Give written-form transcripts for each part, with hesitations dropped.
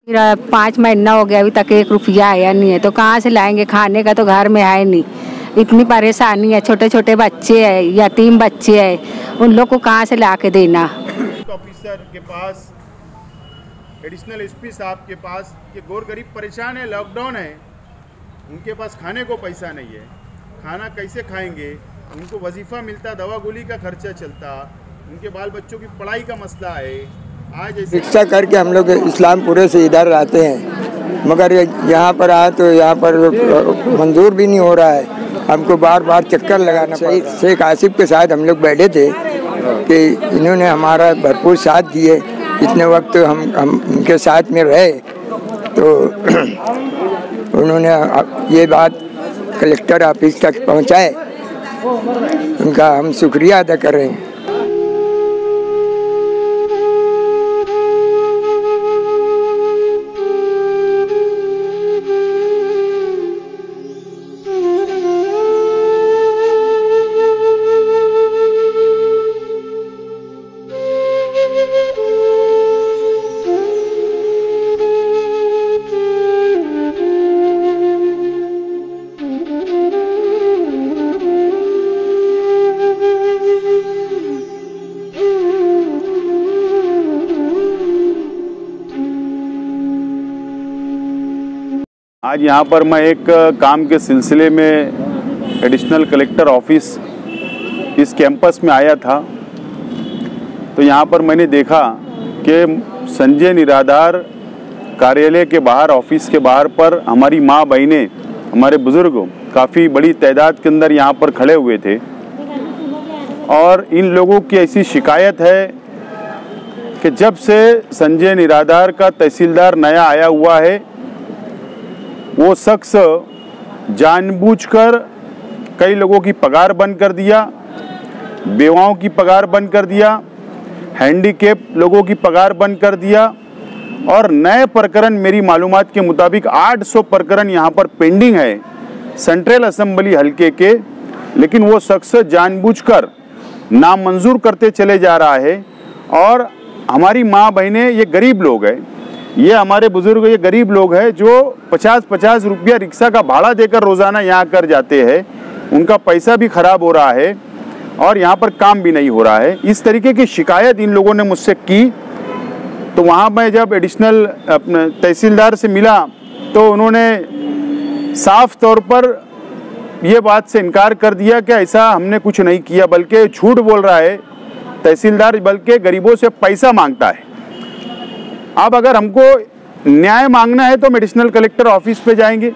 मेरा 5 महीना हो गया, अभी तक 1 रुपया आया नहीं है, तो कहाँ से लाएंगे? खाने का तो घर में है नहीं। इतनी परेशानी है, छोटे छोटे बच्चे हैं, यतीम बच्चे हैं, उन लोग को कहाँ से ला के देना। ऑफिसर के पास, एडिशनल एसपी साहब के पास, ये गोर गरीब परेशान है, लॉकडाउन है, उनके पास खाने को पैसा नहीं है, खाना कैसे खाएंगे? उनको वजीफ़ा मिलता, दवा गोली का खर्चा चलता, उनके बाल बच्चों की पढ़ाई का मसला है। आज रिक्शा करके हम लोग इस्लामपुरे से इधर आते हैं, मगर यहाँ पर आए तो यहाँ पर मंजूर भी नहीं हो रहा है, हमको बार बार चक्कर लगाना पड़ा। शेख आसिफ के साथ हम लोग बैठे थे कि इन्होंने हमारा भरपूर साथ दिए, इतने वक्त हम उनके साथ में रहे, तो उन्होंने ये बात कलेक्टर ऑफिस तक पहुँचाए, उनका हम शुक्रिया अदा कर रहे हैं। आज यहाँ पर मैं एक काम के सिलसिले में एडिशनल कलेक्टर ऑफिस इस कैंपस में आया था, तो यहाँ पर मैंने देखा कि संजय निराधार कार्यालय के बाहर, ऑफिस के बाहर पर हमारी माँ बहनें, हमारे बुज़ुर्ग काफ़ी बड़ी तादाद के अंदर यहाँ पर खड़े हुए थे। और इन लोगों की ऐसी शिकायत है कि जब से संजय निराधार का तहसीलदार नया आया हुआ है, वो शख्स जानबूझकर कई लोगों की पगार बंद कर दिया, बेवाओं की पगार बंद कर दिया, हैंडीकैप लोगों की पगार बंद कर दिया, और नए प्रकरण मेरी मालूमात के मुताबिक 800 प्रकरण यहाँ पर पेंडिंग है सेंट्रल असेंबली हल्के के, लेकिन वो शख्स जानबूझकर नामंजूर करते चले जा रहा है। और हमारी माँ बहनें, ये गरीब लोग हैं, ये हमारे बुजुर्ग, ये गरीब लोग हैं जो 50-50 रुपया रिक्शा का भाड़ा देकर रोज़ाना यहाँ कर जाते हैं, उनका पैसा भी खराब हो रहा है और यहाँ पर काम भी नहीं हो रहा है। इस तरीके की शिकायत इन लोगों ने मुझसे की, तो वहाँ मैं जब एडिशनल अपने तहसीलदार से मिला तो उन्होंने साफ तौर पर ये बात से इनकार कर दिया कि ऐसा हमने कुछ नहीं किया, बल्कि झूठ बोल रहा है तहसीलदार, बल्कि गरीबों से पैसा मांगता है। अब अगर हमको न्याय मांगना है तो हम एडिशनल कलेक्टर ऑफिस पे जाएंगे।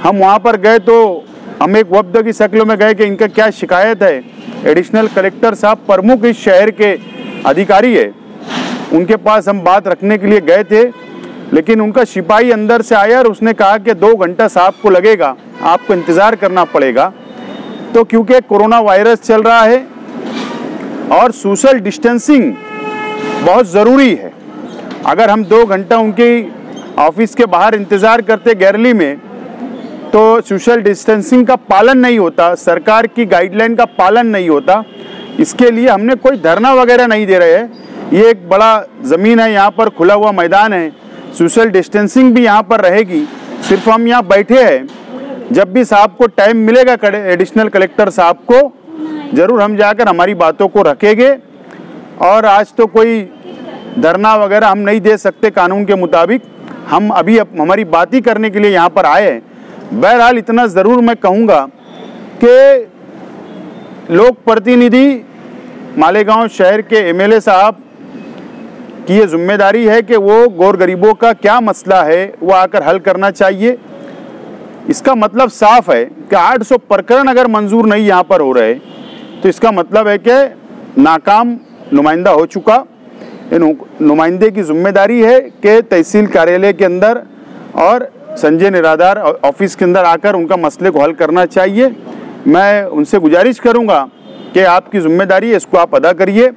हम वहाँ पर गए तो हम एक वफ्द की शक्ल में गए कि इनका क्या शिकायत है। एडिशनल कलेक्टर साहब प्रमुख इस शहर के अधिकारी है, उनके पास हम बात रखने के लिए गए थे, लेकिन उनका सिपाही अंदर से आया और उसने कहा कि 2 घंटा साहब को लगेगा, आपको इंतज़ार करना पड़ेगा। तो क्योंकि कोरोना वायरस चल रहा है और सोशल डिस्टेंसिंग बहुत ज़रूरी है, अगर हम 2 घंटा उनके ऑफिस के बाहर इंतज़ार करते गैरली में तो सोशल डिस्टेंसिंग का पालन नहीं होता, सरकार की गाइडलाइन का पालन नहीं होता। इसके लिए हमने कोई धरना वगैरह नहीं दे रहे हैं। ये एक बड़ा ज़मीन है, यहाँ पर खुला हुआ मैदान है, सोशल डिस्टेंसिंग भी यहाँ पर रहेगी। सिर्फ हम यहाँ बैठे हैं, जब भी साहब को टाइम मिलेगा, एडिशनल कलेक्टर साहब को, ज़रूर हम जाकर हमारी बातों को रखेंगे। और आज तो कोई धरना वगैरह हम नहीं दे सकते कानून के मुताबिक, हम अभी हमारी बात ही करने के लिए यहाँ पर आए हैं। बहरहाल इतना ज़रूर मैं कहूँगा कि लोक प्रतिनिधि मालेगांव शहर के एमएलए साहब की ये जिम्मेदारी है कि वो गौर गरीबों का क्या मसला है वो आकर हल करना चाहिए। इसका मतलब साफ है कि 800 प्रकरण अगर मंजूर नहीं यहाँ पर हो रहे तो इसका मतलब है कि नाकाम नुमाइंदा हो चुका। नुमाइंदे की जिम्मेदारी है कि तहसील कार्यालय के अंदर और संजय निराधार ऑफिस के अंदर आकर उनका मसले को हल करना चाहिए। मैं उनसे गुजारिश करूंगा कि आपकी जिम्मेदारी है, इसको आप अदा करिए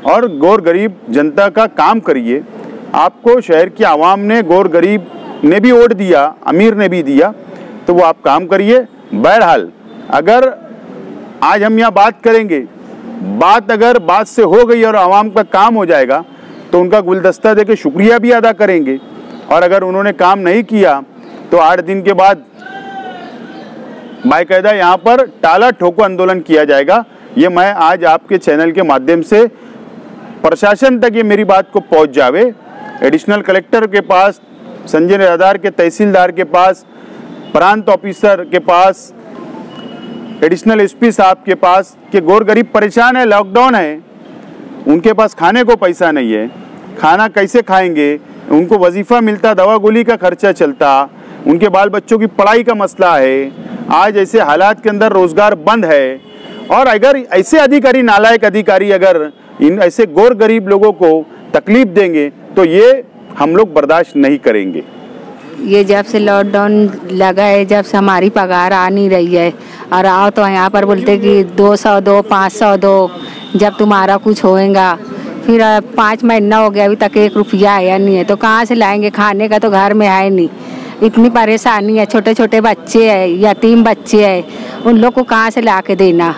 और गौर गरीब जनता का काम करिए। आपको शहर की आवाम ने, गौर गरीब ने भी वोट दिया, अमीर ने भी दिया, तो वो आप काम करिए। बहरहाल अगर आज हम यहाँ बात करेंगे, बात अगर बात से हो गई और आवाम का काम हो जाएगा तो उनका गुलदस्ता देके शुक्रिया भी अदा करेंगे। और अगर उन्होंने काम नहीं किया तो 8 दिन के बाद बाकायदा यहाँ पर टाला ठोको आंदोलन किया जाएगा। ये मैं आज आपके चैनल के माध्यम से प्रशासन तक ये मेरी बात को पहुँच जावे, एडिशनल कलेक्टर के पास, संजय निराधार के तहसीलदार के पास, प्रांत ऑफिसर के पास, एडिशनल एसपी साहब के पास कि गौर गरीब परेशान है, लॉकडाउन है, उनके पास खाने को पैसा नहीं है, खाना कैसे खाएंगे, उनको वजीफा मिलता, दवा गोली का खर्चा चलता, उनके बाल बच्चों की पढ़ाई का मसला है। आज ऐसे हालात के अंदर रोजगार बंद है और अगर ऐसे अधिकारी, नालायक अधिकारी अगर इन ऐसे गौर गरीब लोगों को तकलीफ देंगे तो ये हम लोग बर्दाश्त नहीं करेंगे। ये जब से लॉकडाउन लगा है, जब से हमारी पगार आ नहीं रही है और आओ तो यहाँ पर बोलते कि 200 दो, 500 दो, जब तुम्हारा कुछ होएगा। फिर 5 महीना हो गया, अभी तक 1 रुपया आया नहीं है, तो कहाँ से लाएंगे? खाने का तो घर में है नहीं। इतनी परेशानी है, छोटे छोटे बच्चे हैं, यतीम बच्चे हैं, उन लोग को कहाँ से ला के देना।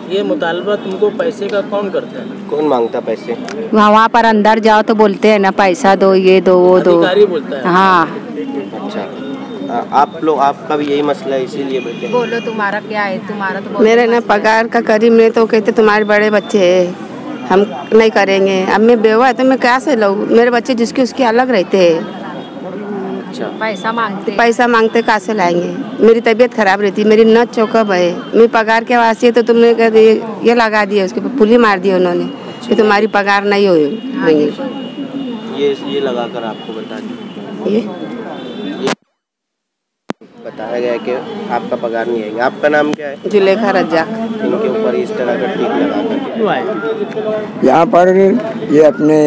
ये मुतालबा तुमको पैसे का कौन करता है? कौन मांगता पैसे? वहाँ पर अंदर जाओ तो बोलते हैं ना, पैसा दो, ये दो, वो दो। अधिकारी बोलता है? हाँ। अच्छा, आप लोग, आपका भी यही मसला है इसीलिए बैठे? बोलो तुम्हारा क्या है? तुम्हारा तो मेरे ना पगार का करीब में तो कहते तुम्हारे बड़े बच्चे हैं, हम नहीं करेंगे। अब मैं बेवा है तो मैं क्या से लूँ? मेरे बच्चे जिसके उसके अलग रहते हैं। अच्छा, पैसा मांगते कहाँ से लाएंगे? मेरी तबीयत खराब रहती है, मेरी नस चौकब है, मेरी पगार के वास्ते तो तुमने कह दिए ये लगा दिया, उसके पुली मार दिया उन्होंने कि तुम्हारी पगार नहीं होगी। ये लगाकर आपको बता दी, ये बताया गया कि आपका पगार नहीं आएगा। आपका नाम क्या है? जुलेखा रज्जाक। इनके ऊपर इस तरह का टीक लगाकर यहाँ पर ये अपने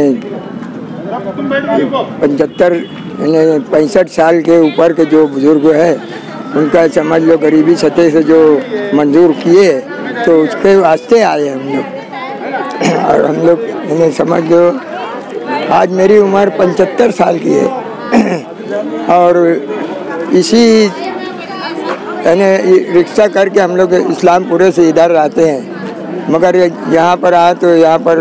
65 साल के ऊपर के जो बुजुर्ग है, उनका समझ लो गरीबी सतह से जो मंजूर किए तो उसके वास्ते आए हम लोग। और हम लोग इन्हें समझ लो, आज मेरी उम्र 75 साल की है और इसी यानी रिक्शा करके हम लोग इस्लामपुरे से इधर आते हैं, मगर यहाँ पर आए तो यहाँ पर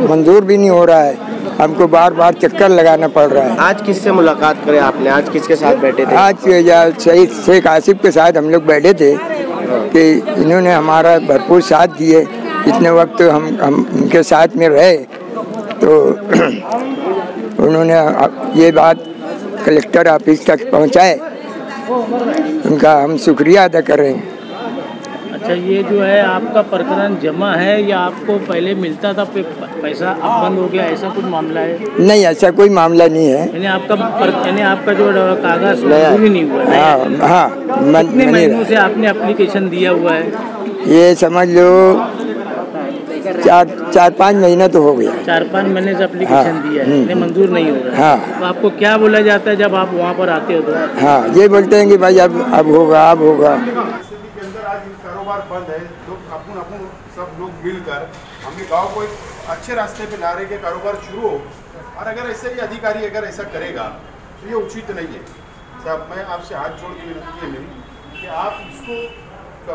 मंजूर भी नहीं हो रहा है, हमको बार बार चक्कर लगाना पड़ रहा है। आज किससे मुलाकात करे आपने? आज किसके साथ बैठे थे? आज शहीद शेख आसिफ के साथ हम लोग बैठे थे कि इन्होंने हमारा भरपूर साथ दिए। इतने वक्त हम उनके साथ में रहे तो उन्होंने ये बात कलेक्टर ऑफिस तक पहुंचाए, उनका हम शुक्रिया अदा कर रहे हैं। अच्छा, ये जो है आपका प्रकरण जमा है या आपको पहले मिलता था पैसा, अब बंद हो गया, ऐसा कुछ मामला है? नहीं, ऐसा कोई मामला नहीं है। यानी आपका जो कागज मंजूरी नहीं हुआ है? हाँ, कितने महीनों से आपने एप्लीकेशन दिया हुआ है? ये समझ लो 4-5 महीना तो हो गया। 4-5 महीने से एप्लीकेशन दिया है, मंजूर नहीं हो रहा है। हाँ। तो आपको क्या बोला जाता है जब आप वहाँ पर आते हो तो? हाँ, ये बोलते हैं कि भाई अब होगा, अब होगा। कारोबार बंद है, लोग अपन सब लोग मिलकर हमें गांव को एक अच्छे रास्ते पे ला रहे के कारोबार शुरू हो। और अगर ऐसे ही अधिकारी अगर ऐसा करेगा तो ये उचित नहीं है। साहब, मैं आपसे हाथ जोड़ के विनती है मेरी कि आप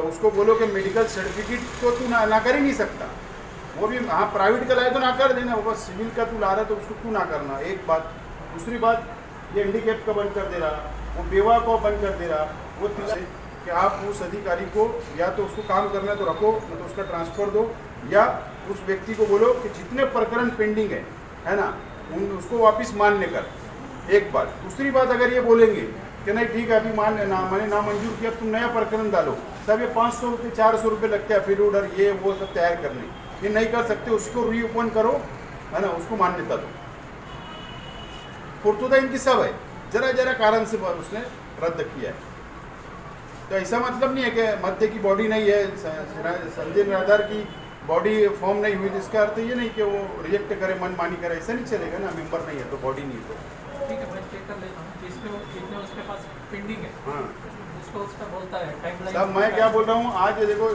उसको बोलो कि मेडिकल सर्टिफिकेट तो तू ना कर ही नहीं सकता, वो भी हाँ प्राइवेट का लाए तो ना कर देना, वो सिविल का तू ला रहा है तो उसको क्यों ना करना, एक बात। दूसरी बात, ये हैंडीकैप का बंद कर दे रहा, वो बेवा को बंद कर दे रहा। वो तीसरी कि आप उस अधिकारी को या तो उसको काम करना तो रखो, या तो उसका ट्रांसफ़र दो, या उस व्यक्ति को बोलो कि जितने प्रकरण पेंडिंग है ना, उसको वापस मान लेकर। एक बात। दूसरी बात, अगर ये बोलेंगे कि नहीं ठीक है अभी मैंने नामंजूर किया, तुम नया प्रकरण डालो, सब ये 500 रुपये 400 रुपये लगता है फिर ऑर्डर ये वो सब तैयार करने, ये नहीं कर सकते, उसको रीओपन करो, है ना, उसको मान्यता दो। फुर्तुदा इनकी सब है, जरा कारण से उसने रद्द किया है। तो ऐसा मतलब नहीं है कि मध्य की बॉडी नहीं है, संजय निराधार की बॉडी फॉर्म नहीं हुई, जिसका अर्थ ये नहीं कि वो रिजेक्ट करे, मनमानी करे, ऐसा नहीं चलेगा ना। मेंबर नहीं है तो बॉडी नहीं है तो ठीक है, मैं चेक कर लेता हूँ कितने उसके पास पेंडिंग है। हाँ, उसका बोलता है टाइमलाइन। साहब, मैं क्या बोल रहा हूँ, आज देखो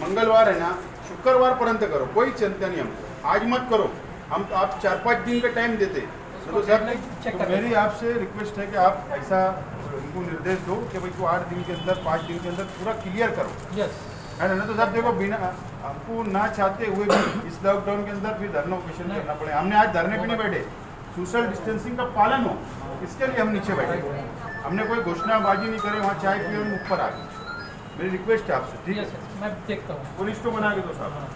मंगलवार है ना, शुक्रवार पर्यंत करो, कोई चिंता नहीं हमको, आज मत करो, हम आप 4-5 दिन का टाइम देते। तो सर मेरी आपसे रिक्वेस्ट है कि आप ऐसा उनको निर्देश दो कि भाई तू 8 दिन के अंदर 5 दिन के अंदर पूरा क्लियर करो। यस, है ना। तो साहब देखो, बिना आपको ना चाहते हुए भी इस लॉकडाउन के अंदर फिर धरना ऑपरेशन करना पड़े। हमने आज धरने पे नहीं बैठे, सोशल डिस्टेंसिंग का पालन हो, इसके लिए हम नीचे बैठे। हमने कोई घोषणाबाजी नहीं करे, वहाँ चाय पिए ऊपर आ गए। मेरी रिक्वेस्ट है आपसे, ठीक है? मैं देखता हूँ। पुलिस तो बना के दो साहब।